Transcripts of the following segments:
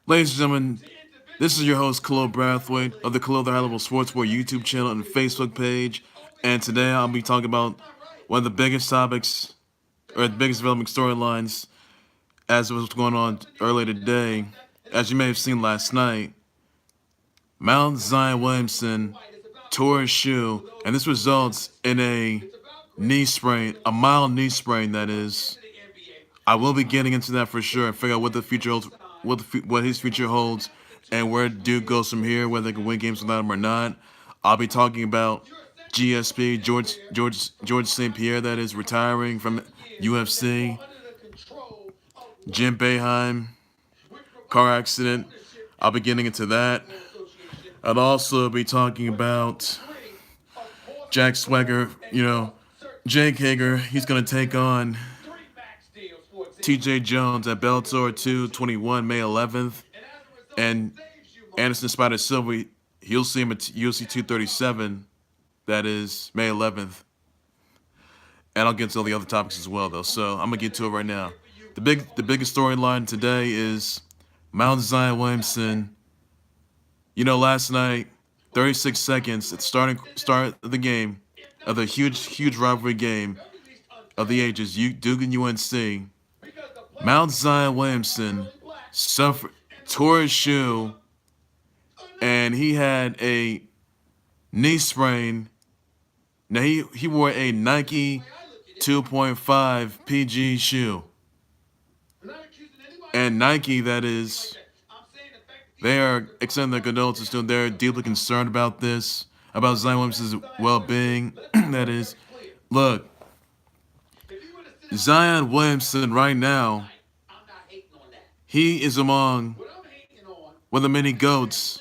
Ladies and gentlemen, this is your host, Khalil Brathwaite of the Khalil the High Level Sportsboard YouTube channel and Facebook page. And today I'll be talking about one of the biggest topics, or the biggest developing storylines as was going on earlier today. As you may have seen last night, Mount Zion Williamson tore his shoe, and this results in a knee sprain, a mild knee sprain, that is. I will be getting into that for sure and figure out what the future holds, what his future holds, and where Duke goes from here, whether they can win games without him or not. I'll be talking about GSP, George St. Pierre, that is retiring from UFC. Jim Boeheim, car accident. I'll be getting into that. I'll also be talking about Jack Swagger, Jake Hager. He's going to take on TJ Jones at Bellator 221 May 11th. And Anderson Spider Silva, you'll see him at UFC 237. That is May 11th. And I'll get to all the other topics as well, though. So I'm going to get to it right now. The biggest storyline today is Mount Zion Williamson. Last night, 36 seconds at the start of the game, of the huge rivalry game of the ages, Duke and UNC. Mount Zion Williamson tore his shoe, and he had a knee sprain. Now he wore a Nike 2.5 PG shoe, and Nike, that is, they are extending their condolences to him. They're deeply concerned about this, about Zion Williamson's well-being. That is, look, Zion Williamson right now, he is among one of the many GOATs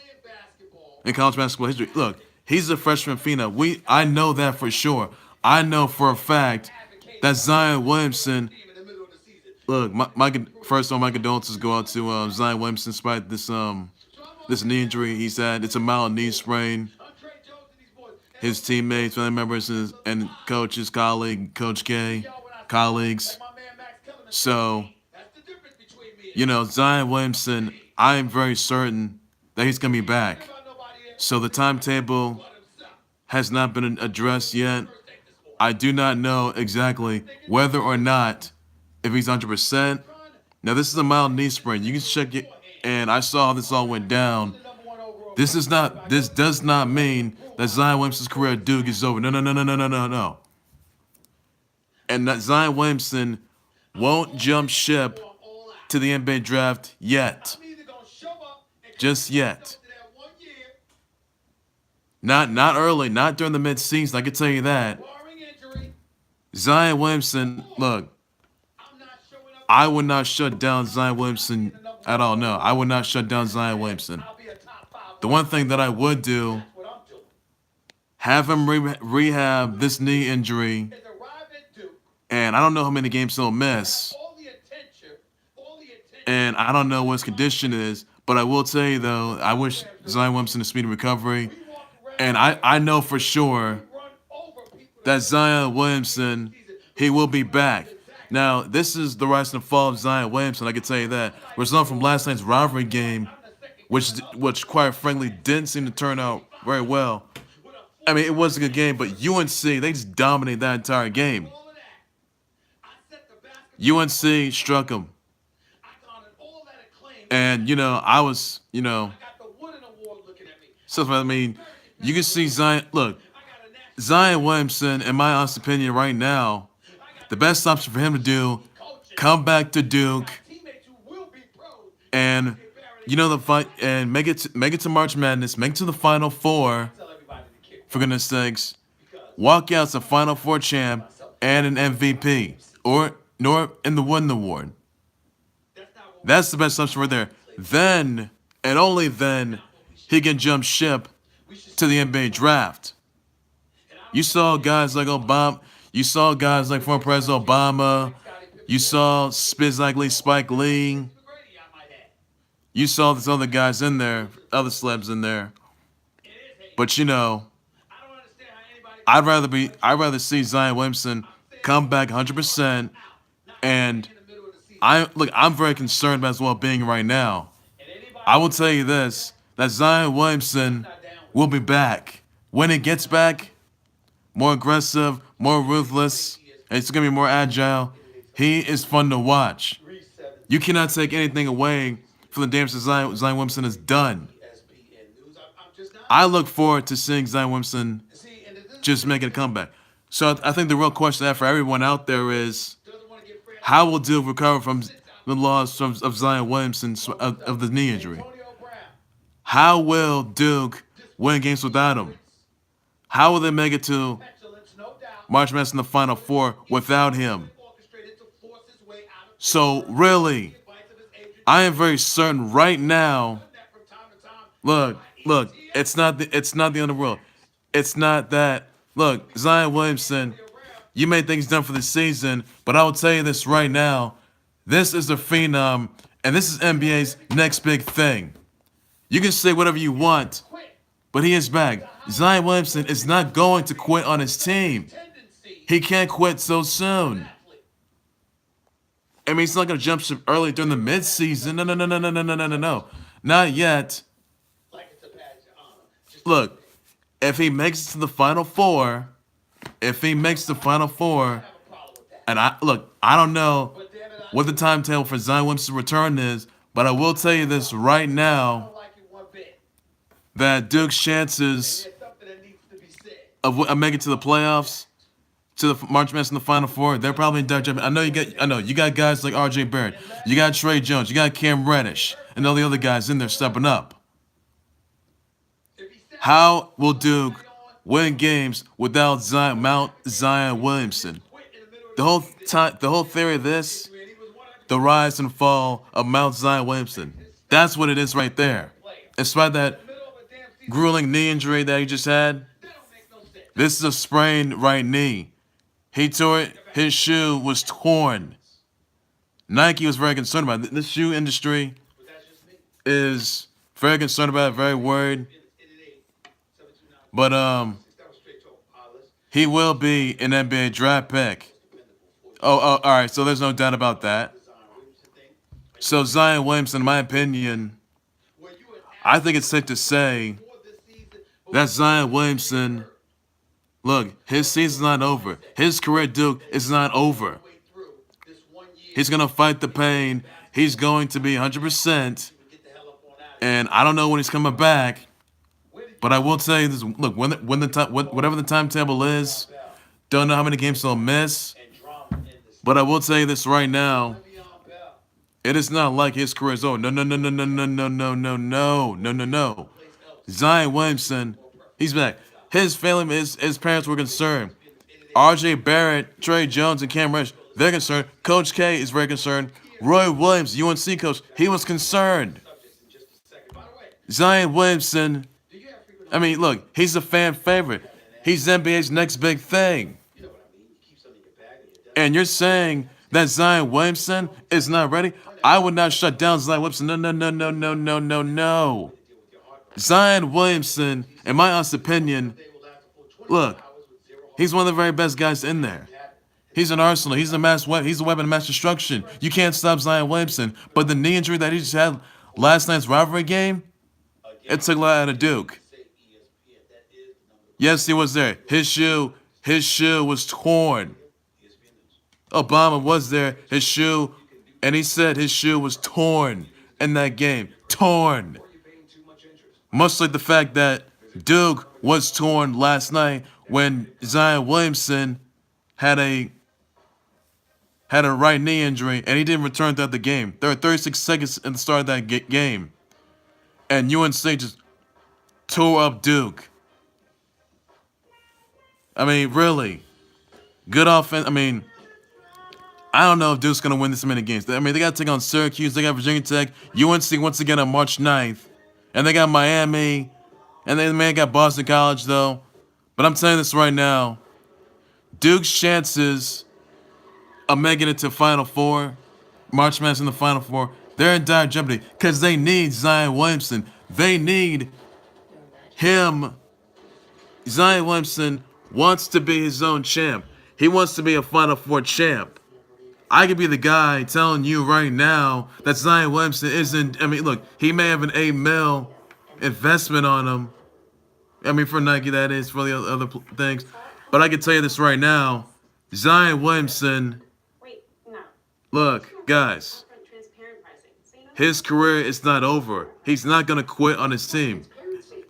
in college basketball history. Look, he's a freshman phenom. I know that for sure. I know for a fact that Zion Williamson. Look, first of all, my condolences go out to Zion Williamson despite this knee injury he's had. It's a mild knee sprain. His teammates, family members, and coaches, Coach K, colleagues. So, Zion Williamson, I am very certain that he's going to be back. So the timetable has not been addressed yet. I do not know exactly whether or not, if he's 100%. Now, this is a mild knee sprain. You can check it, and I saw how this all went down. This does not mean that Zion Williamson's career at Duke is over. No. And that Zion Williamson won't jump ship to the NBA draft yet. Just yet. Not early, not during the mid-season, I can tell you that. Zion Williamson, look, I would not shut down Zion Williamson at all. No, I would not shut down Zion Williamson. The one thing that I would do, have him rehab this knee injury, and I don't know how many games he'll miss, and I don't know what his condition is, but I will tell you, though, I wish Zion Williamson a speedy recovery, and I know for sure that Zion Williamson, he will be back. Now, this is the rise and fall of Zion Williamson, I can tell you that. Result from last night's rivalry game, which quite frankly didn't seem to turn out very well. I mean, it was a good game, but UNC, they just dominated that entire game. UNC struck them. And, I was, so I mean, you can see Zion, look, Zion Williamson, in my honest opinion right now, the best option for him to do, come back to Duke, and the fight, and make it to March Madness, make it to the Final Four, for goodness sakes, walk out as a Final Four champ and an MVP, or in the Wooden Award. That's the best option right there. Then, and only then, he can jump ship to the NBA draft. You saw guys like Obama. You saw guys like former President Obama. You saw Spike Lee. You saw these other guys in there, other celebs in there. But I'd rather see Zion Williamson come back 100%. And I'm very concerned about his well-being right now. I will tell you this: that Zion Williamson will be back. When he gets back, more aggressive, more ruthless, and it's gonna be more agile. He is fun to watch. You cannot take anything away from the damage that Zion Williamson has done. I look forward to seeing Zion Williamson just making a comeback. So I think the real question for everyone out there is, how will Duke recover from the loss of Zion Williamson of the knee injury? How will Duke win games without him? How will they make it to March Madness in the Final Four without him? So really, I am very certain right now. Look. It's not the end of the world. It's not that. Look, Zion Williamson, you may think he's done for the season, but I will tell you this right now: this is the phenom, and this is NBA's next big thing. You can say whatever you want, but he is back. Zion Williamson is not going to quit on his team. He can't quit so soon. I mean, he's not going to jump ship early during the midseason. No. Not yet. Look, if he makes it to the Final Four, and I don't know what the timetable for Zion Williamson's return is, but I will tell you this right now, that Duke's chances of making it to the playoffs, to the March Madness in the Final Four, they're probably in dire jeopardy. I know you got guys like R.J. Barrett, you got Trey Jones, you got Cam Reddish, and all the other guys in there stepping up. How will Duke win games without Zion Williamson? The whole theory of this, the rise and fall of Mount Zion Williamson. That's what it is right there. Despite that grueling knee injury that he just had, this is a sprained right knee. He tore it. His shoe was torn. Nike was very concerned about it. The shoe industry is very concerned about it, very worried. But he will be an NBA draft pick. All right. So there's no doubt about that. So Zion Williamson, in my opinion, I think it's safe to say that Zion Williamson, look, his season's not over. His career at Duke is not over. He's going to fight the pain. He's going to be 100%. And I don't know when he's coming back. But I will tell you this: look, whatever the timetable is, don't know how many games he'll miss. But I will tell you this right now: it is not like his career is over. No. Zion Williamson, he's back. His family, his parents were concerned. R.J. Barrett, Trey Jones, and Cam Reddish, they're concerned. Coach K is very concerned. Roy Williams, UNC coach, he was concerned. Zion Williamson. I mean, look, he's a fan favorite. He's NBA's next big thing. And you're saying that Zion Williamson is not ready? I would not shut down Zion Williamson. No. Zion Williamson, in my honest opinion, look, he's one of the very best guys in there. He's an arsenal. He's a weapon of mass destruction. You can't stop Zion Williamson. But the knee injury that he just had last night's rivalry game, it took a lot out of Duke. Yes, he was there. His shoe was torn. Obama was there. His shoe, and he said his shoe was torn in that game. Torn. Much like the fact that Duke was torn last night when Zion Williamson had a right knee injury and he didn't return throughout the game. There were 36 seconds at the start of that game, and UNC just tore up Duke. I mean, really, good offense. I mean, I don't know if Duke's going to win this many games. I mean, they got to take on Syracuse. They got Virginia Tech. UNC once again on March 9th. And they got Miami. And they may have got Boston College, though. But I'm telling you this right now. Duke's chances of making it to Final Four, March Madness in the Final Four, they're in dire jeopardy because they need Zion Williamson. They need him. Zion Williamson wants to be his own champ. He wants to be a Final Four champ. I could be the guy telling you right now that Zion Williamson isn't. I mean, look, he may have an $8 million investment on him. I mean, for Nike, that is, for the other things. But I can tell you this right now, Zion Williamson. Look, guys, his career is not over. He's not gonna quit on his team.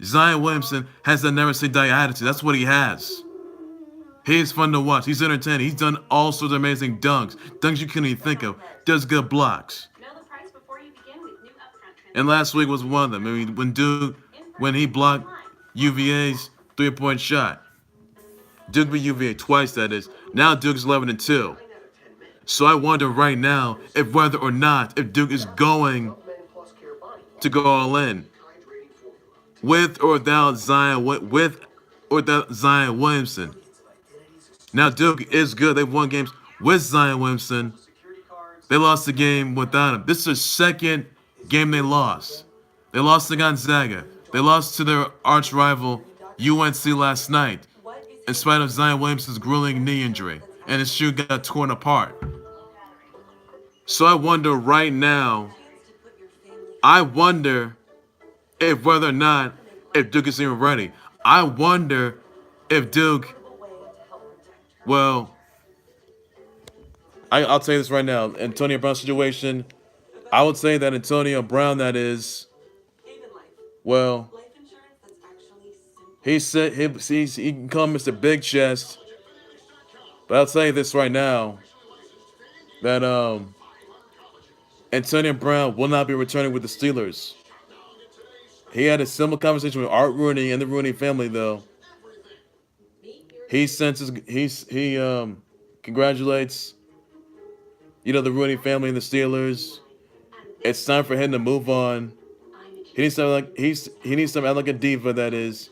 Zion Williamson has that never say die attitude. That's what he has. He's fun to watch. He's entertaining. He's done all sorts of amazing dunks you couldn't even think of. Does good blocks. And last week was one of them. I mean, when he blocked UVA's 3-point shot. Duke beat UVA twice, that is. Now Duke's 11-2. So I wonder right now if whether or not if Duke is going to go all in, with or without Zion Williamson. Now Duke is good. They've won games with Zion Williamson. They lost the game without him. This is their second game they lost. They lost to Gonzaga. They lost to their arch rival UNC last night, in spite of Zion Williamson's grueling knee injury, and his shoe got torn apart. So I wonder right now, if whether or not if Duke is even ready. I wonder if Duke, well, I'll tell you this right now. Antonio Brown situation, I would say that Antonio Brown, that is, well, he can call Mr. Big Chest, but I'll tell you this right now, that Antonio Brown will not be returning with the Steelers. He had a similar conversation with Art Rooney and the Rooney family, though. He congratulates, the Rooney family and the Steelers. It's time for him to move on. He needs to act like a diva, that is.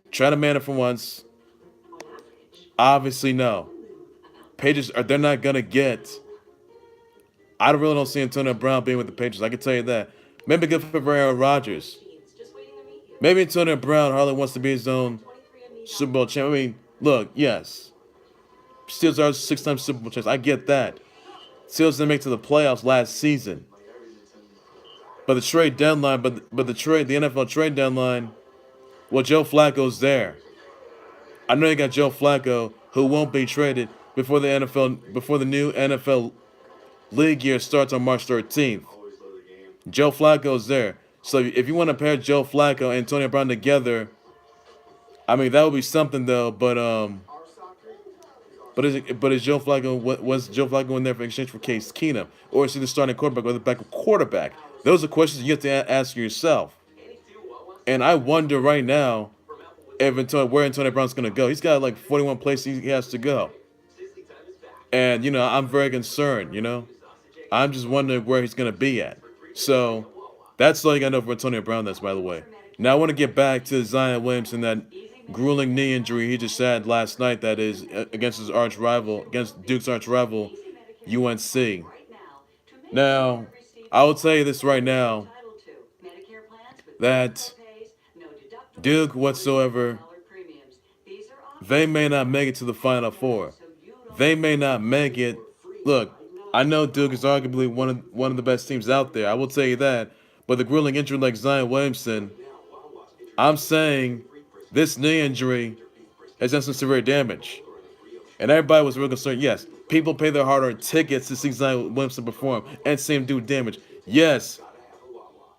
Try to man it for once. Obviously, no. Patriots they're not gonna get. I really don't see Antonio Brown being with the Patriots. I can tell you that. Maybe good for Aaron Rodgers. Maybe Antonio Brown hardly wants to be his own Super Bowl champion. I mean, look, yes. Steelers are 6-time Super Bowl champions. I get that. Steelers didn't make it to the playoffs last season. But the trade deadline, the NFL trade deadline, well, Joe Flacco's there. I know you got Joe Flacco, who won't be traded before the new NFL league year starts on March 13th. Joe Flacco's there. So if you want to pair Joe Flacco and Antonio Brown together, I mean, that would be something, though. But is Joe Flacco, was Joe Flacco in there for exchange for Case Keenum, or is he the starting quarterback or the backup quarterback? Those are questions you have to ask yourself. And I wonder right now where Antonio Brown's going to go. He's got like 41 places he has to go. And, I'm very concerned, I'm just wondering where he's going to be at. So that's all you got to know for Antonio Brown, by the way. Now I want to get back to Zion Williamson, that grueling knee injury he just had last night, that is, against Duke's arch rival, UNC. Now, I will tell you this right now, that Duke whatsoever, they may not make it to the Final Four. They may not make it. Look, I know Duke is arguably one of the best teams out there. I will tell you that. But the grueling injury like Zion Williamson, I'm saying this knee injury has done some severe damage. And everybody was real concerned. Yes, people pay their hard-earned tickets to see Zion Williamson perform and see him do damage. Yes,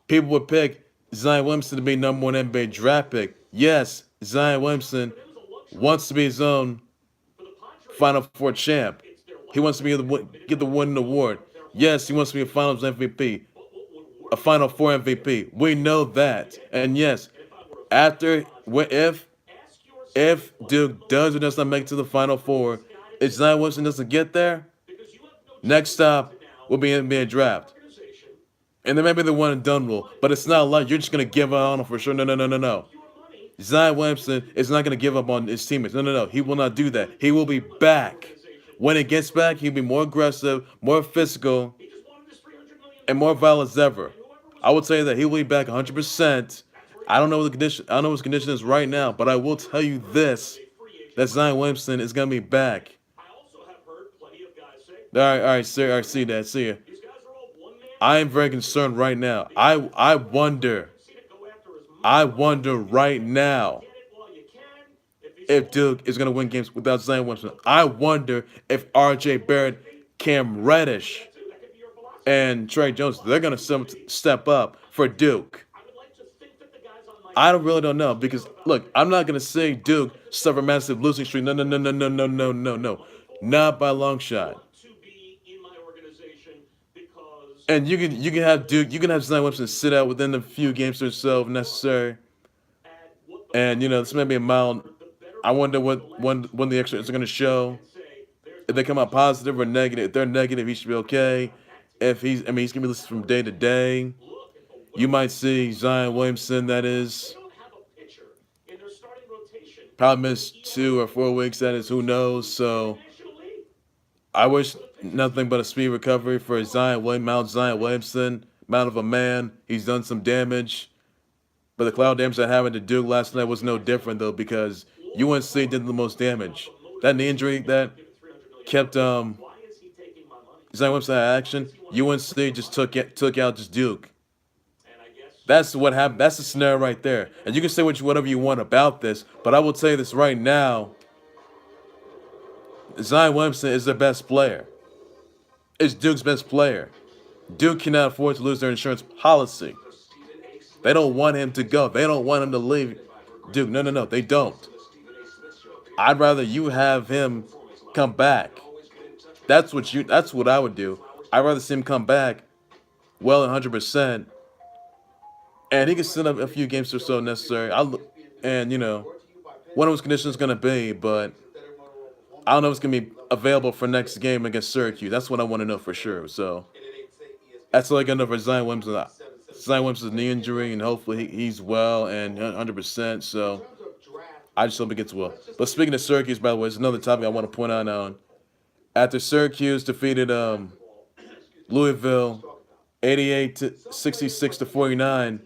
people would pick Zion Williamson to be number one NBA draft pick. Yes, Zion Williamson wants to be his own Final Four champ. He wants to get the winning award. Yes, he wants to be a Finals MVP, a Final Four MVP. We know that. And yes, if Duke does or does not make it to the Final Four, if Zion Williamson doesn't get there, next stop will be NBA draft. And there may be the one and done rule, but it's not like you're just going to give up on him for sure. No. Zion Williamson is not going to give up on his teammates. No. He will not do that. He will be back. When he gets back, he'll be more aggressive, more physical, and more violent as ever. I will tell you that he will be back 100%. I don't know what the condition. I don't know what his condition is right now, but I will tell you this: that Zion Williamson is going to be back. All right, sir. I see that. See ya. I am very concerned right now. I wonder right now if Duke is gonna win games without Zion Williamson. I wonder if R.J. Barrett, Cam Reddish, and Trey Jones they're gonna step up for Duke. I really don't know because look, I'm not gonna say Duke suffer massive losing streak. No, no, no, no, no, no, no, no, no, not by a long shot. And you can have Duke, you can have Zion Williamson sit out within a few games or so if necessary. And this may be a mild. I wonder when the experts are going to show. If they come out positive or negative. If they're negative, he should be okay. If he's going to be listed from day to day. You might see Zion Williamson, that is, probably miss 2 or 4 weeks. That is, who knows. So I wish nothing but a speedy recovery for Mount Zion Williamson, Mount of a man. He's done some damage. But the cloud damage that happened to Duke last night was no different, though, because UNC did the most damage. That knee injury that kept Zion Williamson out of action, UNC just took out just Duke. That's what happened. That's the scenario right there. And you can say whatever you want about this, but I will tell you this right now. Zion Williamson is their best player. It's Duke's best player. Duke cannot afford to lose their insurance policy. They don't want him to go. They don't want him to leave Duke. No, no, no. They don't. I'd rather you have him come back. That's what I would do. I'd rather see him come back well 100%. And he can sit up a few games or so necessary. One of his conditions is going to be, but I don't know if it's going to be available for next game against Syracuse. That's what I want to know for sure. So that's all I got to know for Zion Williamson. Zion Williamson's knee injury, and hopefully he's well and 100%. So I just hope he gets well. But speaking of Syracuse, by the way, it's another topic I want to point out on. After Syracuse defeated Louisville 88-66-49,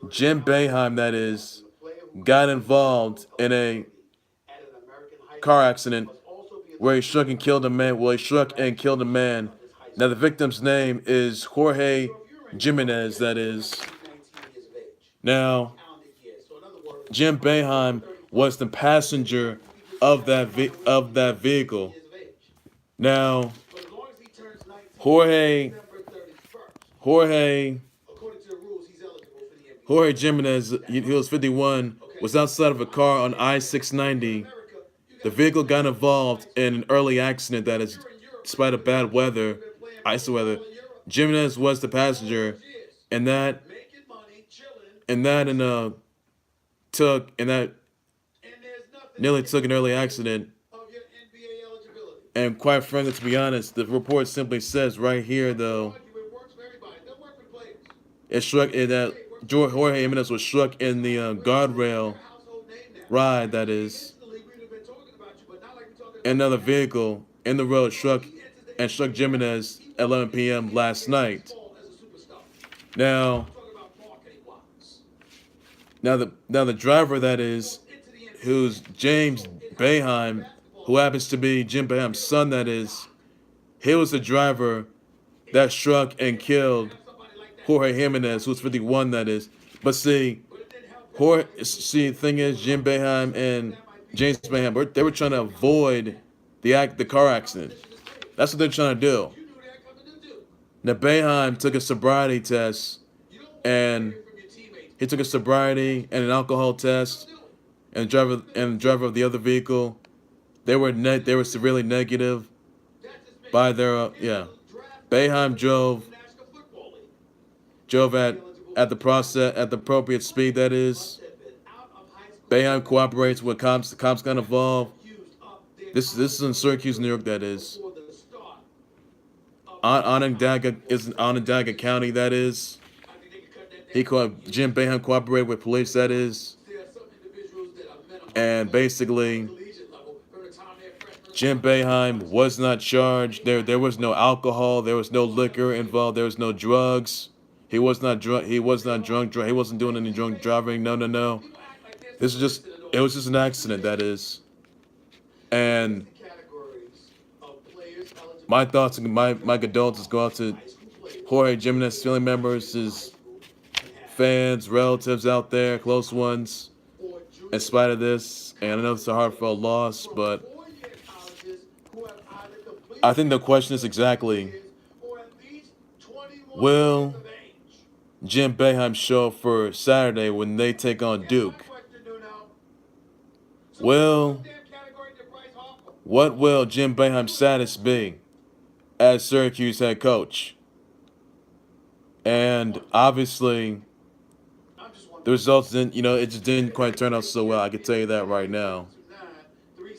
Jim Boeheim, that is, got involved in a car accident where he struck and killed a man. Well, he struck and killed a man. Now, the victim's name is Jorge Jimenez, that is. Now, Jim Boeheim was the passenger of that vehicle. Now, Jorge Jimenez, he was 51, was outside of a car on I-690. The vehicle got involved in an early accident that is, despite of bad weather, icy weather. Jimenez was the passenger, and that nearly took an early accident. And quite frankly, to be honest, the report simply says right here, though, that Jorge Jimenez was struck in the guardrail ride, that is. Another vehicle in the road struck Jimenez at 11 p.m. last night. Now the driver, that is, who's James Boeheim, who happens to be Jim Boeheim's son, that is, he was the driver that struck and killed Jorge Jimenez, who's 51, that is. But the thing is, Jim Boeheim and James Boeheim, they were trying to avoid the car accident. That's what they're trying to do. Now, Boeheim took a sobriety test, and he took a sobriety and an alcohol test, and the driver of the other vehicle, they were severely negative by their Boeheim drove at the appropriate speed, that is. Boeheim cooperates when cops got involved. This is in Syracuse, New York, that is. Onondaga County, that is. Jim Boeheim cooperated with police, that is. And basically, Jim Boeheim was not charged. There was no alcohol. There was no liquor involved. There was no drugs. He was not drunk. He was not drunk. He wasn't doing any drunk driving. No, no, no. It was just an accident, that is. And my thoughts and my condolences go out to Jorge Jimenez family members, his fans, relatives out there, close ones, in spite of this. And I know it's a heartfelt loss, but I think the question is exactly, will Jim Boeheim show up for Saturday when they take on Duke? Will what will Jim Boeheim's status be as Syracuse head coach? And obviously, the results didn't, it just didn't quite turn out so well. I can tell you that right now.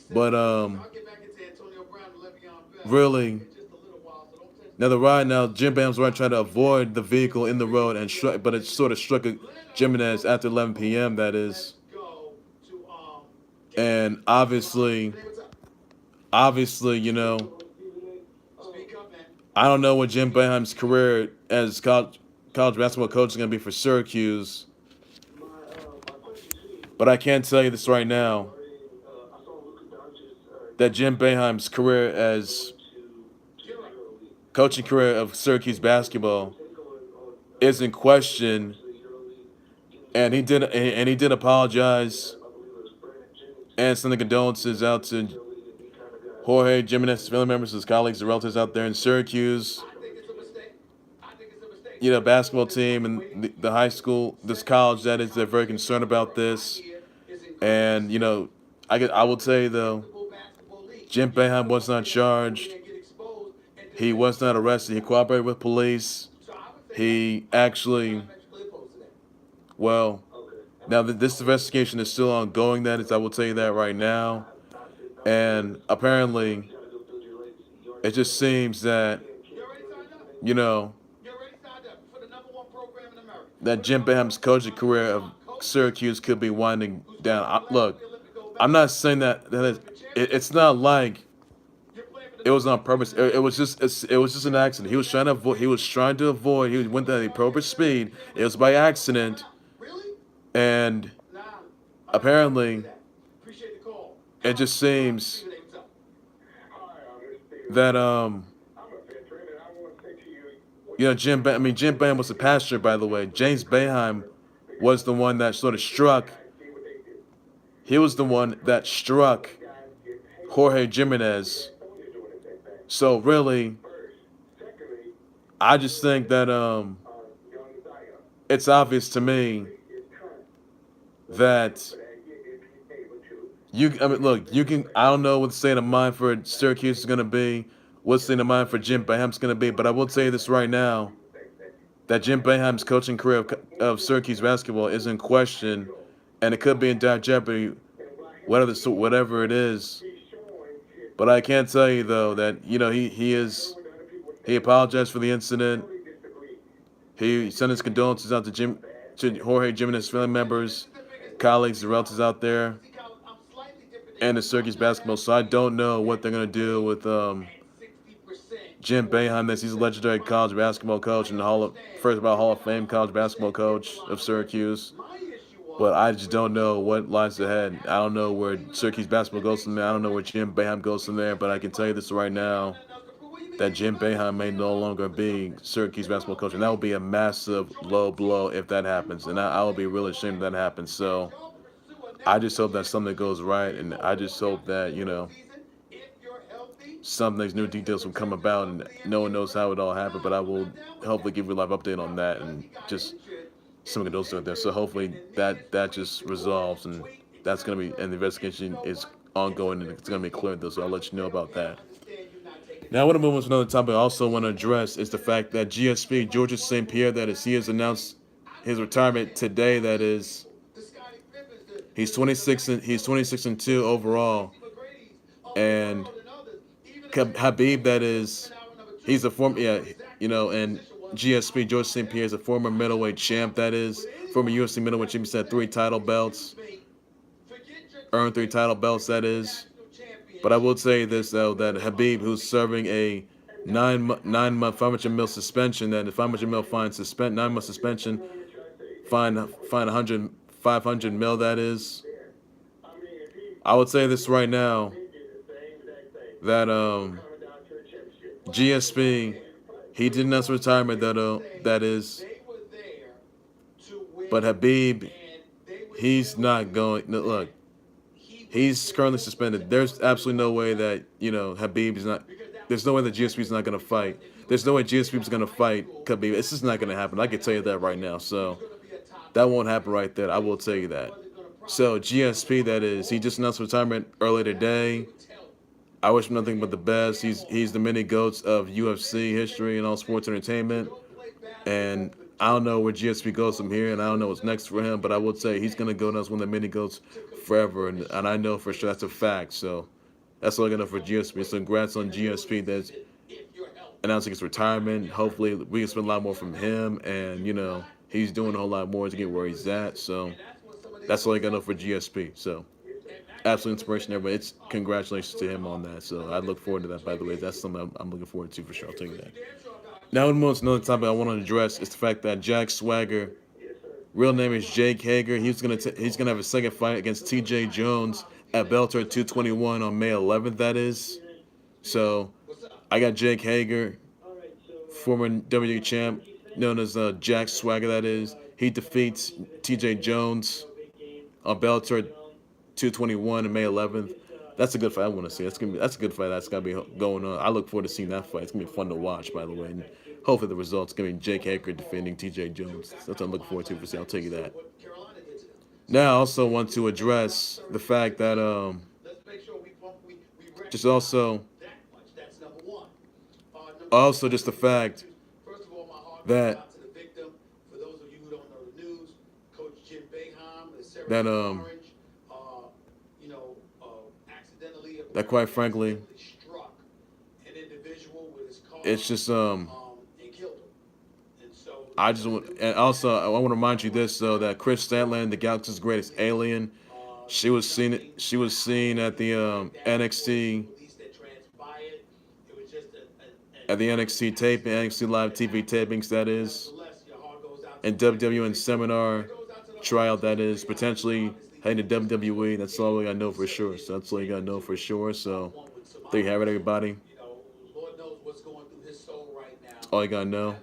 But really, now the ride now, Jim Boeheim's right trying to avoid the vehicle in the road but it sort of struck a Jimenez after 11 p.m. That is, and obviously, I don't know what Jim Boeheim's career as college basketball coach is going to be for Syracuse, but I can tell you this right now that Jim Boeheim's career as coaching career of Syracuse basketball is in question, and he did apologize and send the condolences out to Jorge Jimenez, family members, his colleagues, the relatives out there in Syracuse. Basketball team and the high school, this college that is, they're very concerned about this. And I will tell you though, Jim Boeheim was not charged. He was not arrested. He cooperated with police. He actually, well, now this investigation is still ongoing. That is, I will tell you that right now. And apparently, it just seems that, that Jim Boeheim's coaching career of Syracuse could be winding down. Look, I'm not saying it's not like it was on purpose. It was just an accident. He was trying to avoid. He went at the appropriate speed. It was by accident, and apparently, it just seems that Jim Boeheim was a pastor, by the way. James Boeheim was the one that sort of struck. He was the one that struck Jorge Jimenez. So really, I just think that it's obvious to me that look, you can. I don't know what the state of mind for Syracuse is going to be. What the state of mind for Jim Boeheim's going to be. But I will tell you this right now, that Jim Boeheim's coaching career of Syracuse basketball is in question, and it could be in dire jeopardy, whatever it is. But I can tell you though that he apologized for the incident. He sent his condolences out to Jorge Jimenez family members, colleagues, the relatives out there, and the Syracuse basketball. So I don't know what they're gonna do with Jim Boeheim. He's a legendary college basketball coach and Hall of Fame college basketball coach of Syracuse. But I just don't know what lies ahead. I don't know where Syracuse basketball goes from there. I don't know where Jim Boeheim goes from there. But I can tell you this right now, that Jim Boeheim may no longer be Syracuse basketball coach. And that would be a massive low blow if that happens. And I would be really ashamed if that happens. So I just hope that something goes right. And I just hope that, some these new details will come about. And no one knows how it all happened. But I will hopefully give you a live update on that. And just some of those out there. So hopefully that just resolves, and that's gonna be, and the investigation is ongoing, and it's gonna be cleared though. So I'll let you know about that. Now I want to move on to another topic I also want to address is the fact that GSP Georges St. Pierre, that is, he has announced his retirement today. That is, he's 26-2 overall, and Habib, that is, he's a former and GSP Georges St. Pierre is a former middleweight champ. That is, former UFC middleweight champ. He's had 3 title belts, earned 3 title belts. That is. But I will say this though, that Habib, who's serving a 9-month 500 mil suspension, that the 500 mil fine 9-month suspension, fine 500 mil. That is. I would say this right now, that GSP, he did announce retirement that is, but Habib, he's not going. No, look, he's currently suspended. There's absolutely no way that Habib is not. There's no way that GSP is not going to fight. There's no way GSP is going to fight Khabib. It's just not going to happen. I can tell you that right now. So that won't happen right there. I will tell you that. So GSP, that is, he just announced retirement earlier today. I wish him nothing but the best. He's the mini goats of UFC history and all sports entertainment. And I don't know where GSP goes from here, and I don't know what's next for him. But I would say he's gonna go down as one of the mini goats forever, and I know for sure that's a fact. So that's all I got to know for GSP. So congrats on GSP that's announcing his retirement. Hopefully we can spend a lot more from him, and he's doing a whole lot more to get where he's at. So that's all I got to know for GSP. So absolute inspiration there, but it's congratulations to him on that. So I look forward to that. By the way, that's something I'm looking forward to for sure. I'll tell you that. Now, another topic I want to address is the fact that Jack Swagger, real name is Jake Hager, he's gonna have a second fight against T.J. Jones at Bellator 221 on May 11th. That is. So I got Jake Hager, former WWE champ, known as Jack Swagger. That is. He defeats T.J. Jones on Bellator 221 on May 11th. That's a good fight I want to see. That's a good fight that's gonna be going on. I look forward to seeing that fight. It's gonna be fun to watch, by the way. And hopefully the results gonna be Jake Hager defending T.J. Jones. That's what I'm looking forward to for see. I'll tell you that. Now I also want to address the fact that just also just the fact that that that quite frankly, it's just I just want, and also I want to remind you this though, that Chris Statlander, the Galaxy's greatest alien, she was seen at the NXT taping, NXT live TV tapings, that is, and WWN seminar tryout, that is, potentially heading to WWE. That's all I know for sure. So that's all you gotta know for sure. So there you have it, everybody. That's all you gotta know.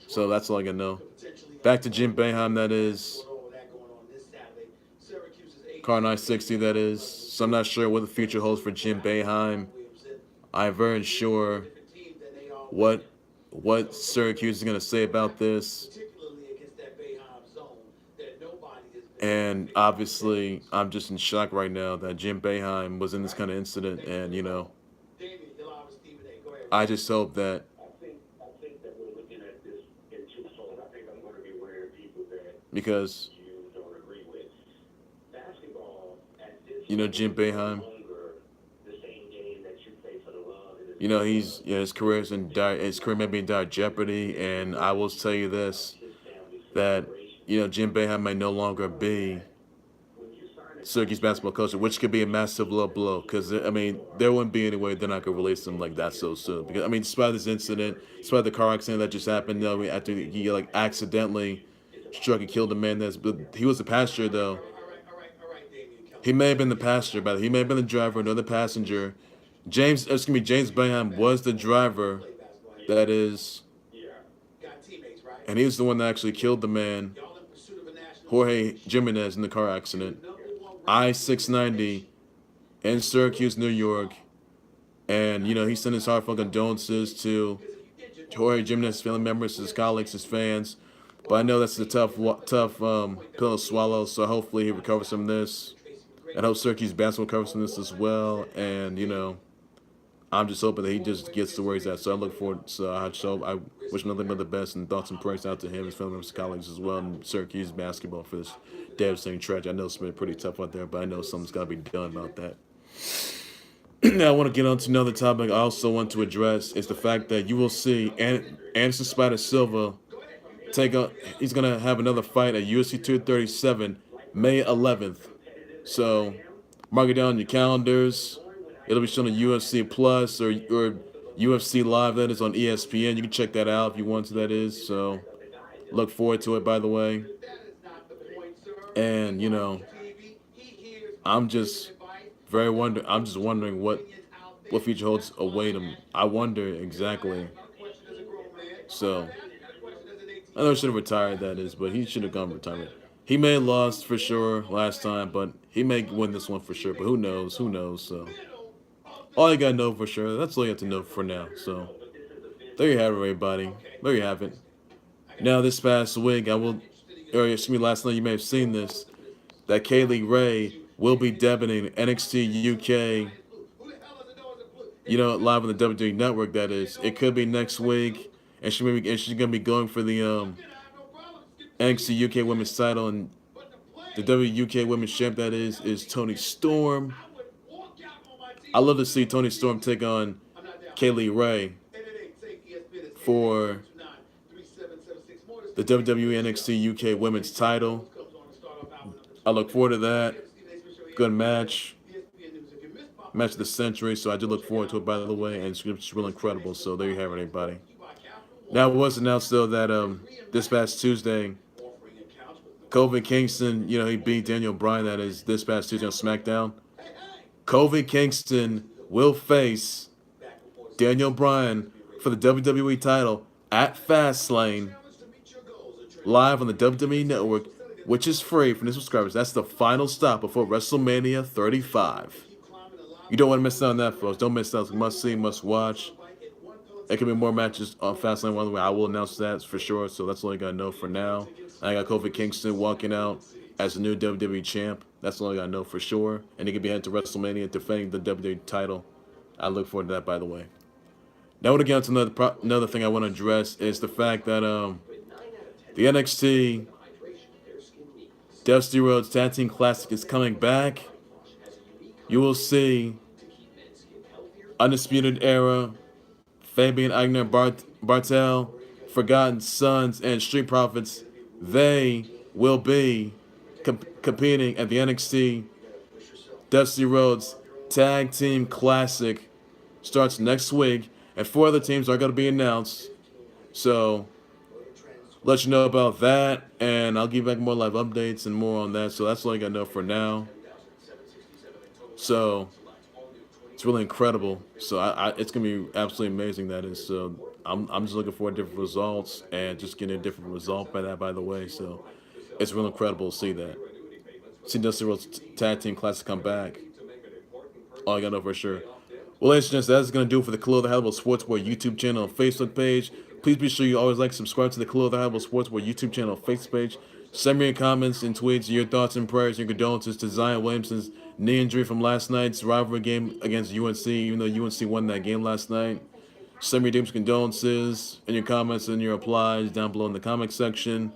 So that's all I gotta know. Back to Jim Boeheim, that is. Car 960, that is. So I'm not sure what the future holds for Jim Boeheim. I'm very sure what Syracuse is gonna say about this. And obviously, I'm just in shock right now that Jim Boeheim was in this kind of incident, and I just hope that because Jim Boeheim, his his career may be in dire jeopardy, and I will tell you this, that Jim Boeheim may no longer be Syracuse basketball coach, which could be a massive low blow. Because there wouldn't be any way they're not gonna release him like that so soon. Because despite this incident, despite the car accident that just happened, after he accidentally struck and killed a man, but he was the passenger though. He may have been the passenger, but he may have been the driver, another passenger. James Boeheim was the driver, that is, and he was the one that actually killed the man, Jorge Jimenez, in the car accident. I-690 in Syracuse, New York, and he sent his heartfelt condolences to Jorge Jimenez, family members, his colleagues, his fans. But I know that's a tough pill to swallow. So hopefully he recovers from this, and I hope Syracuse basketball recovers from this as well. And I'm just hoping that he just gets to where he's at. So I look forward. So I wish nothing but the best, and thoughts and prayers out to him, his family members, colleagues as well, and Syracuse basketball for this devastating tragedy. I know it's been pretty tough out there, but I know something's got to be done about that. Now I want to get on to another topic I also want to address is the fact that you will see Anderson Spider Silva he's going to have another fight at UFC 237 May 11th. So mark it down on your calendars. It'll be shown on UFC Plus or UFC Live, that is, on ESPN. You can check that out if you want to, that is. So look forward to it, by the way. And, I'm just I'm just wondering what future holds await him. I wonder exactly. So I know he should have retired, that is, but he should have gone retirement. He may have lost for sure last time, but he may win this one for sure. But who knows? Who knows? So all you gotta know for sure. That's all you have to know for now. So there you have it, everybody. There you have it. Now this past week, last night you may have seen this, that Kaylee Ray will be debuting NXT UK, live on the WWE Network. That is, it could be next week, and she's gonna be going for the NXT UK Women's Title, and the WUK Women's Champ. That is Toni Storm. I love to see Toni Storm take on Kaylee Ray for the WWE NXT UK Women's Title. I look forward to that. Good match. Match of the century, so I do look forward to it, by the way, and it's really incredible. So there you have it, everybody. Now, it was announced, though, that this past Tuesday, Kofi Kingston, he beat Daniel Bryan, that is, this past Tuesday on SmackDown. Kofi Kingston will face Daniel Bryan for the WWE title at Fastlane, live on the WWE Network, which is free for new subscribers. That's the final stop before WrestleMania 35. You don't want to miss out on that, folks. Don't miss out. It's must see, must watch. There could be more matches on Fastlane one way. I will announce that for sure. So that's all I gotta know for now. I got Kofi Kingston walking out as the new WWE champ. That's all I gotta know for sure. And he could be heading to WrestleMania defending the WWE title. I look forward to that, by the way. Now, to get into another thing I want to address is the fact that the NXT Dusty Rhodes Tag Team Classic is coming back. You will see Undisputed Era, Fabian Aichner, Bartel, Forgotten Sons, and Street Profits. They will be competing at the NXT Dusty Rhodes Tag Team Classic. Starts next week, and 4 other teams are going to be announced. So, let you know about that, and I'll give back more live updates and more on that. So that's all I got to know for now. So it's really incredible. So it's gonna be absolutely amazing. That is. So I'm just looking for different results and just getting a different result by that. By the way, so it's really incredible to see that. See Dusty Rhodes Tag Team Classic come back. All I got to know for sure. Well, ladies and gents, that's gonna do it for the Khalil the Hannibal Sportsboard YouTube channel and Facebook page. Please be sure you always like, subscribe to the Khalil the Hannibal Sportsboard YouTube channel and Facebook page. Send me your comments and tweets, your thoughts and prayers, your condolences to Zion Williamson's knee injury from last night's rivalry game against UNC, even though UNC won that game last night. Send me your deepest condolences and your comments and your replies down below in the comment section.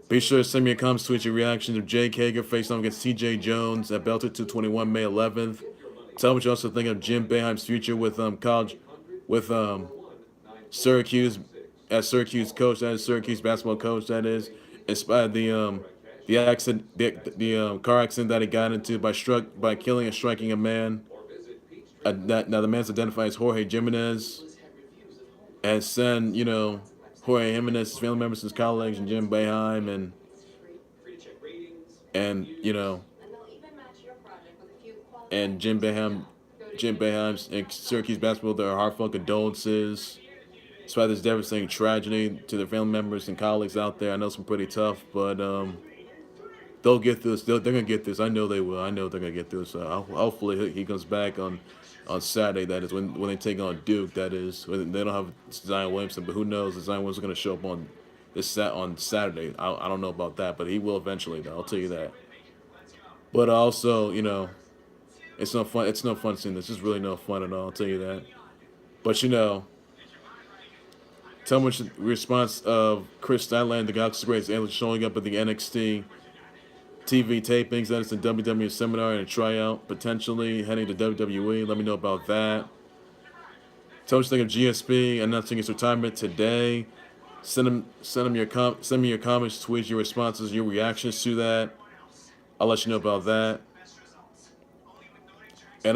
Be sure to send me your comments, tweets, your reactions of Jake Hager facing off against TJ Jones at Belter 221 May 11th. Tell me what you also think of Jim Boeheim's future with Syracuse as Syracuse coach, that is Syracuse basketball coach, that is, in spite of the accident, the car accident that he got into by killing and striking a man. Now the man's identified as Jorge Jimenez, has sent Jorge Jimenez, his family members, his colleagues, and Jim Boeheim, and Jim Boeheim's and Syracuse basketball, their heartfelt condolences. Despite this devastating tragedy to their family members and colleagues out there, I know it's been pretty tough, but they'll get through this. They're gonna get this. I know they will. I know they're gonna get through this. Hopefully he comes back on Saturday. That is when they take on Duke. That is when they don't have Zion Williamson, but who knows? Zion Williamson's gonna show up on Saturday. I don't know about that, but he will eventually. Though I'll tell you that. But also, it's no fun. It's no fun seeing this. It's really no fun at all. I'll tell you that. But tell me what the response of Chris Statlander, the Galaxy's Greatest Analyst, showing up at the NXT TV tapings. That is a WWE seminar and a tryout, potentially heading to WWE. Let me know about that. Tell me what you think of GSP announcing his retirement today. Send me your comments, tweets, your responses, your reactions to that. I'll let you know about that.